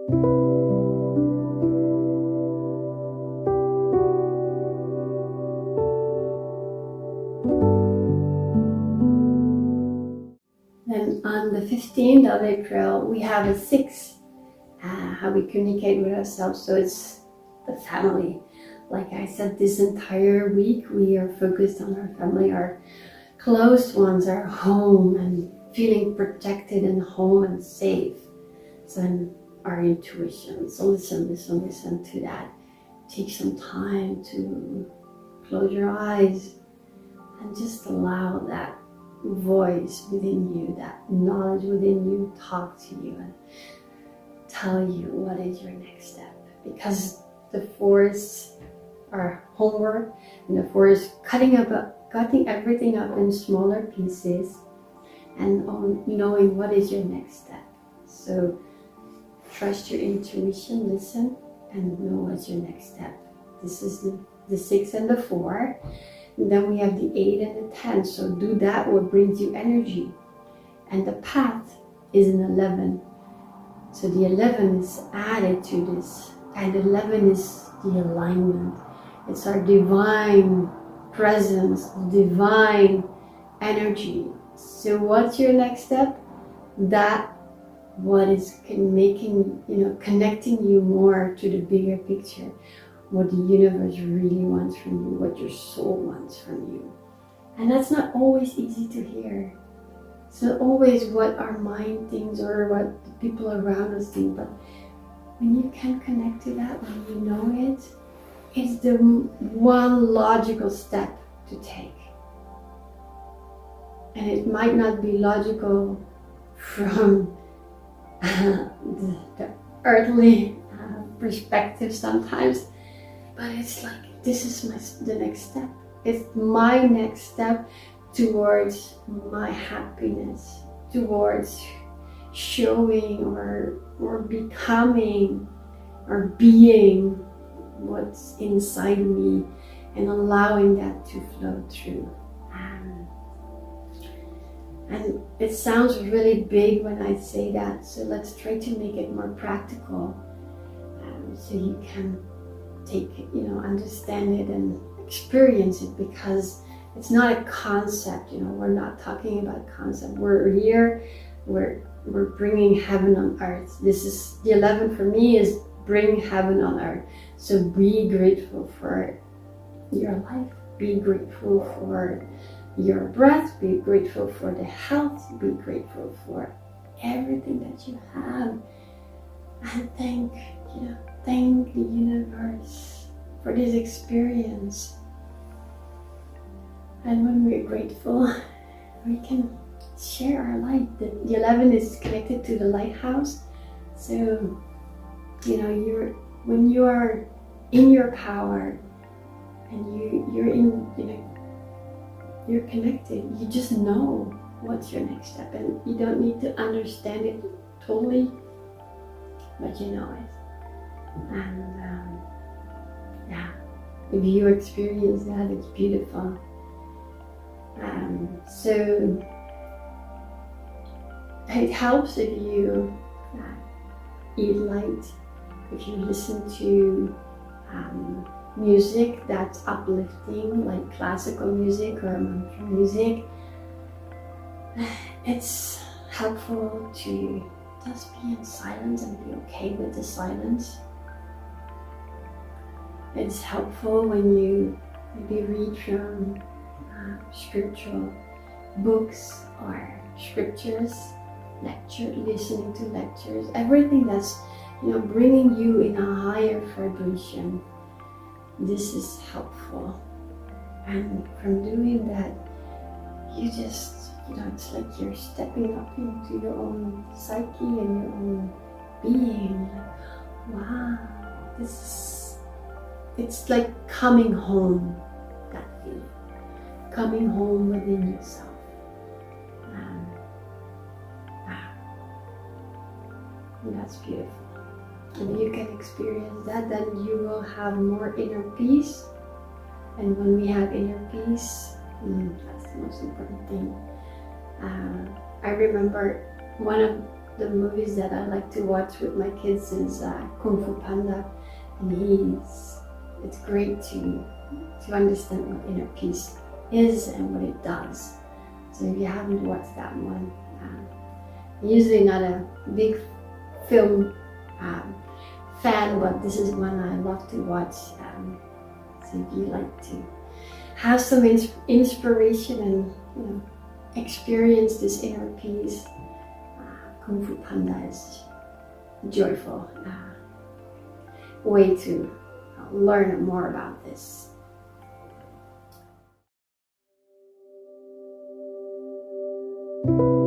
Then on the 15th of April, we have a 6, how we communicate with ourselves. So it's the family. Like I said, this entire week, we are focused on our family, our close ones, our home, and feeling protected and home and safe. So in our intuition. So listen to that. Take some time to close your eyes and just allow that voice within you, that knowledge within you, talk to you and tell you what is your next step. Because the 4s are homework, and the 4 is cutting everything up in smaller pieces and knowing what is your next step. So trust your intuition, listen, and know what's your next step. This is the 6 and the 4. And then we have the 8 and the 10. So do that, what brings you energy. And the path is an 11. So the 11 is added to this. And 11 is the alignment. It's our divine presence, divine energy. So what's your next step? That what is making, connecting you more to the bigger picture. What the universe really wants from you, what your soul wants from you. And that's not always easy to hear. It's not always what our mind thinks or what the people around us think, but when you can connect to that, when you know it, it's the one logical step to take. And it might not be logical from the earthly perspective sometimes, but it's like, this is the next step. It's my next step towards my happiness, towards showing or becoming or being what's inside me and allowing that to flow through. And it sounds really big when I say that, so let's try to make it more practical, so you can take it, understand it and experience it, because it's not a concept, we're not talking about a concept. We're here, we're bringing heaven on earth. This is, the 11 for me is bring heaven on earth. So be grateful for your life, be grateful for your breath, be grateful for the health, be grateful for everything that you have, and thank the universe for this experience. And when we're grateful, we can share our light. The 11 is connected to the lighthouse. So, when you are in your power and you're connected, you just know what's your next step, and you don't need to understand it totally, but you know it. And if you experience that, it's beautiful. So it helps if you eat light, if you listen to music that's uplifting, like classical music or mantra music. It's helpful to just be in silence and be okay with the silence. It's helpful when you maybe read from spiritual books or scriptures, listening to lectures, everything that's bringing you in a higher vibration. This is helpful, and from doing that, you just, it's like you're stepping up into your own psyche and your own being. Like, wow, it's like coming home, that feeling. Coming home within yourself. And that's beautiful. And if you can experience that, then you will have more inner peace. And when we have inner peace, that's the most important thing. I remember one of the movies that I like to watch with my kids is Kung Fu Panda, and it's great to understand what inner peace is and what it does. So if you haven't watched that one, I'm usually not a big film fan, but this is one I love to watch. So if you like to have some inspiration and experience this inner peace, Kung Fu Panda is a joyful way to learn more about this. Thank you.